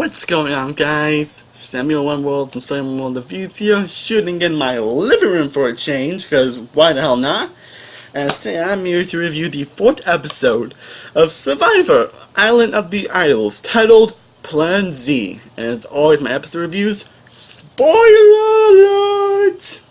What's going on, guys? Samuel One World from Samuel World Reviews here, shooting in my living room for a change, because why the hell not? And today I'm here to review the 4th episode of Survivor, Island of the Idols, titled Plan Z. And as always, my episode reviews, spoiler alert!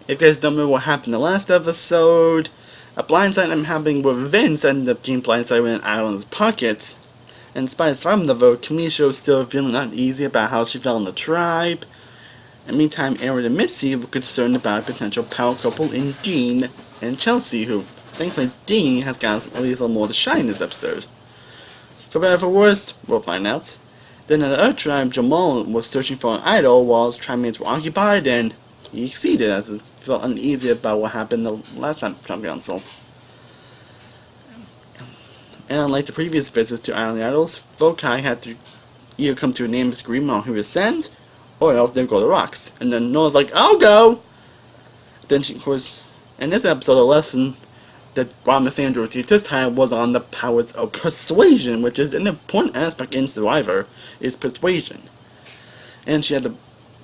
If you guys don't remember what happened in the last episode, a blindside I'm having where Vince ended up getting blindsided with an idol in his pocket. And despite surviving the vote, Kamisha was still feeling uneasy about how she felt in the tribe. And meantime, Aaron and Missy were concerned about a potential power couple in Dean and Chelsea, who, thankfully, Dean has gotten at least a little more to shine in this episode. For better or for worse, we'll find out. Then in the other tribe, Jamal was searching for an idol while his tribe mates were occupied, and he succeeded as he felt uneasy about what happened the last time Trump Council. And unlike the previous visits to Island Idols, Vokai had to either come to a name agreement on who to send, or else they'd go to rocks. And then Noah's like, I'll go! Then she, of course, in this episode, the lesson that brought Miss Andrew to this time was on the powers of persuasion, which is an important aspect in Survivor, is persuasion. And she had the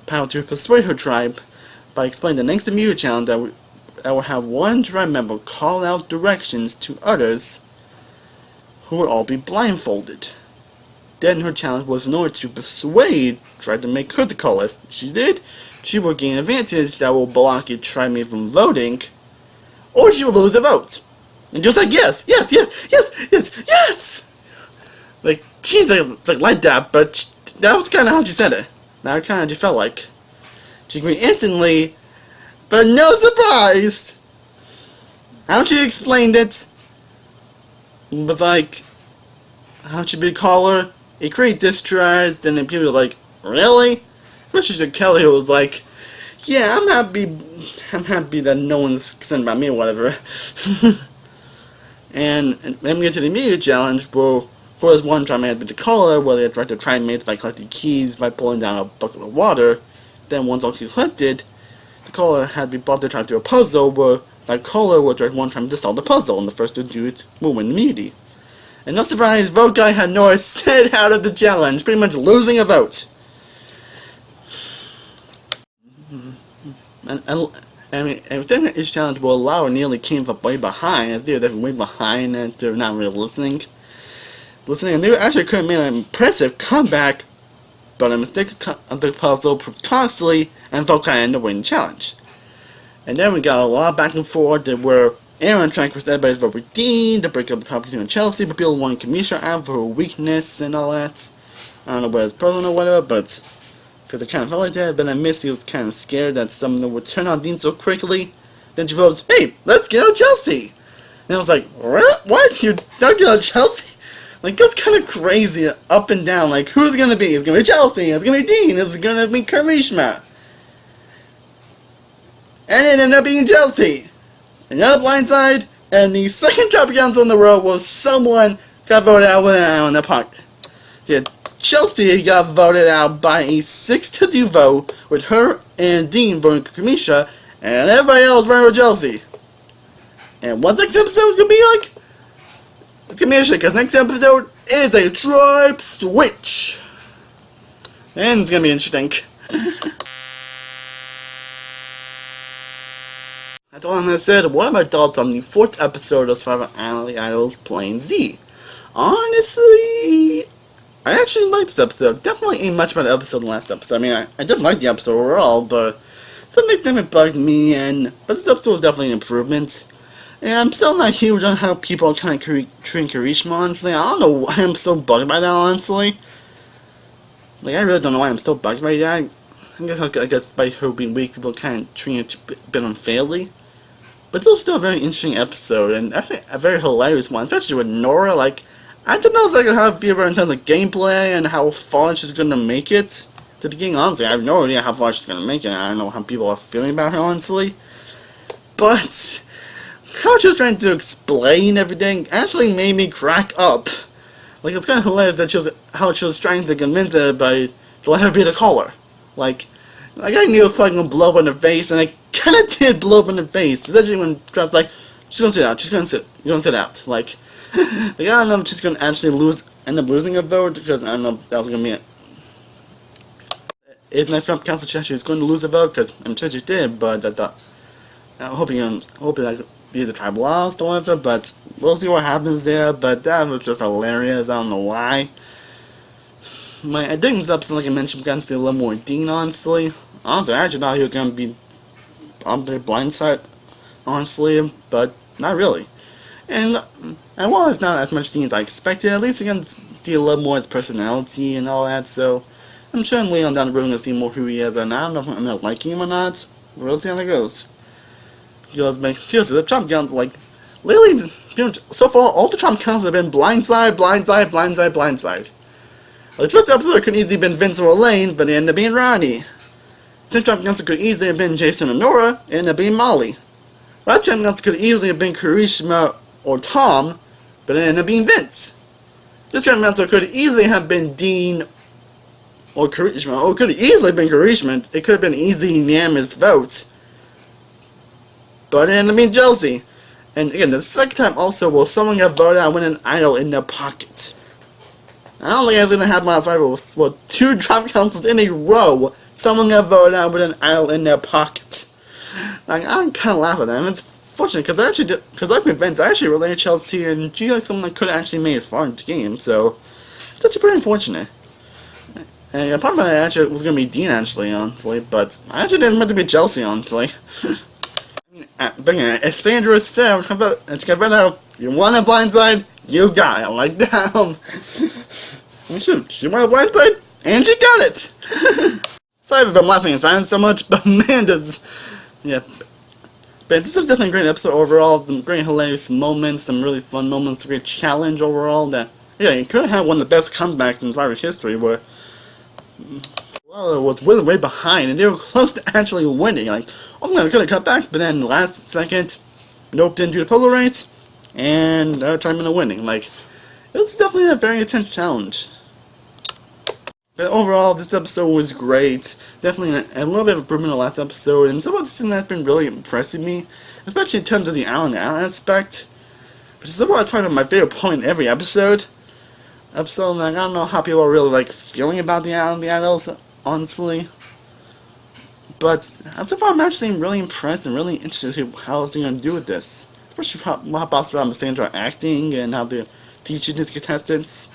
power to persuade her tribe by explaining the next immune challenge that would have one tribe member call out directions to others who would all be blindfolded. Then her challenge was in order to persuade, tried to make her the caller. If she did, she would gain an advantage that will block a tribe mate from voting, or she would lose the vote. And just like, yes, yes, yes, yes, yes, yes! Like, she's like that, but that was kind of how she said it. That kind of how she felt like. She agreed instantly, but no surprise! How she explained it was like, how she be a caller, it created distrust, and then people were like, really? Especially to Kelly, who was like, yeah, I'm happy that no one's concerned about me or whatever. and then we get to the immediate challenge, where, of course, one time I had been the caller, where they tried to try mates by collecting keys by pulling down a bucket of water. Then once all keys collected, the caller had to be brought to try to do a puzzle, where that caller would try one time to solve the puzzle, and the first to do it will win immunity. And no surprise, vote guy had Noah set out of the challenge, pretty much losing a vote. And within each challenge will allow nearly came from way behind, as they were definitely way behind and they're not really listening. And they actually could have made an impressive comeback, but a mistake of the puzzle proved costly, and Vokai ended up winning the challenge. And then we got a lot of back and forth where Aaron trying to force everybody's vote with Dean to break up the power between Chelsea, but people wanted Kamisha out for her weakness and all that. I don't know whether it's personal or whatever, but because it kind of felt like that. But then Missy was kind of scared that someone would turn on Dean so quickly. Then she goes, hey, let's get out Chelsea! And I was like, what? You don't get out Chelsea? Like, that's kind of crazy, up and down. Like, who's it gonna be? It's gonna be Chelsea, it's gonna be Dean, it's gonna be Karishma. And it ended up being Chelsea. Another blindside, and the second job council in the row was someone got voted out with an eye on their pocket. Yeah, Chelsea got voted out by a 6-2 vote, with her and Dean voting for Kamisha, and everybody else voting for Chelsea. And what's next episode gonna be like? It's gonna be interesting, because next episode is a tribe switch. And it's gonna be interesting. That's all I'm gonna say. What are my thoughts on the 4th episode of Survivor Island Idols Plan Z? Honestly, I actually liked this episode. Definitely a much better episode than last episode. I mean, I definitely liked the episode overall, but some things definitely bugged me, but this episode was definitely an improvement. And I'm still not huge on how people kind of treat Karishma, honestly. I don't know why I'm so bugged by that, honestly. Like, I really don't know why I'm so bugged by that. I guess by her being weak, people kind of treating it a bit unfairly. But it was still a very interesting episode, and I think a very hilarious one, especially with Nora. Like, I don't know exactly how to be about in terms of gameplay and how far she's gonna make it. To the game, honestly, I have no idea how far she's gonna make it. I don't know how people are feeling about her, honestly. But how she was trying to explain everything actually made me crack up. Like, it's kind of hilarious that how she was trying to convince everybody to let her be the caller. Like I knew it was probably gonna blow up in the face, and it kinda did blow up in the face. Especially when Trump's like, she's gonna sit out, you're gonna sit out. Like I don't know if she's gonna actually end up losing a vote, because I don't know if that was gonna be it. If next Trump council she was going to lose a vote, because I'm sure she did, but I thought, I'm hoping that could be the tribe lost or whatever, but we'll see what happens there. But that was just hilarious. I don't know why. I think it was upset, like I mentioned, against a little more Dean, honestly. Honestly, I actually thought he was going to be on the blindside, honestly, but not really. And while it's not as much Dean as I expected, at least you can see a little more of his personality and all that, so I'm sure later on down the road we'll see more who he is, and I don't know if I'm not liking him or not. We'll see how that goes. Because, but seriously, the Trump counts, like, lately, so far, all the Trump counts have been blindside, blindside, blindside, blindside. Like, the first episode could easily have been Vince or Elaine, but it ended up being Ronnie. The Trump counts could easily have been Jason and Nora, it ended up being Molly. That Trump counts could easily have been Karishma or Tom, but it ended up being Vince. This Trump counts could easily have been Dean or Karishma, or it could have easily been Karishma. It could have been easy unanimous vote. But it ended up being Chelsea. And again, the second time also, will someone get voted out with an idol in their pocket? I don't think that's going to happen last night, but well, 2 Trump councils in a row, someone got voted out with an idol in their pocket. Like, I'm kind of laughing at that. It's fortunate, because like with Vince, I actually related Chelsea, and she like someone that could have actually made it far into the game, so it's actually pretty unfortunate. And part of my actually was going to be Dean, actually, honestly, but I actually didn't meant to be Chelsea, honestly. But yeah, as Sandra said, you want a blindside, you got it. Like that. Shoot, she want a blindside, and she got it. Sorry if I'm laughing at fans so much, but man, yeah. But this was definitely a great episode overall. Some great hilarious moments, some really fun moments, a great challenge overall. That yeah, you could have had one of the best comebacks in Survivor history, where well, it was way behind, and they were close to actually winning. Like, oh my god, could have cut back, but then last second, nope, didn't do the polo race, and tried into winning. Like, it was definitely a very intense challenge. But overall, this episode was great. Definitely a little bit of improvement in the last episode, and some of the things that's been really impressing me, especially in terms of the island aspect, which is probably my favorite point in every episode. Like, I don't know how people are really like feeling about the idols, honestly. But so far, I'm actually really impressed and really interested to see how they're going to do with this. Especially how Buster and Sandra are acting and how they're teaching his contestants.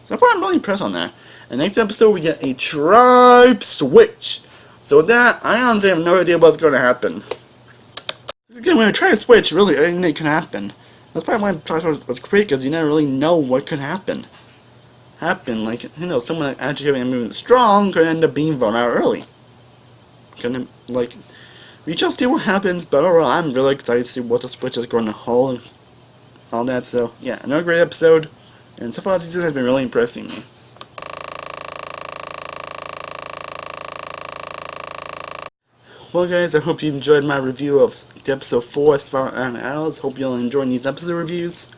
So far, I'm really impressed on that. And next episode, we get a tribe switch. So with that, I honestly have no idea what's going to happen. Again, when a tribe switch, really anything can happen. That's probably why tribe switch was great, because you never really know what could happen. Like, you know, someone that actually moving strong could end up being voted out early. Like, we shall see what happens, but overall, I'm really excited to see what the switch is going to hold. All that, so, yeah, another great episode. And so far, this season has been really impressing me. Well, guys, I hope you enjoyed my review of episode 4 of Survivor Iron Arrows. Hope you'll enjoy these episode reviews.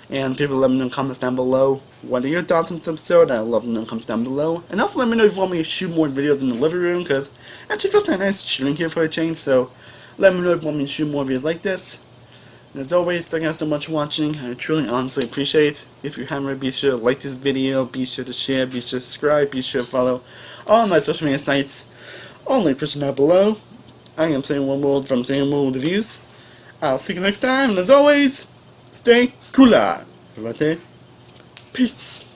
And people let me know in the comments down below. What are your thoughts on this episode? I'd love to know in the comments down below. And also let me know if you want me to shoot more videos in the living room, because it actually feels kind of nice shooting here for a change. So let me know if you want me to shoot more videos like this. And as always, thank you guys so much for watching. I truly, honestly appreciate it. If you haven't already, be sure to like this video, be sure to share, be sure to subscribe, be sure to follow all my social media sites. All links down below. I am Saying One World from Saying World Reviews. I'll see you next time, and as always, stay cool. Peace.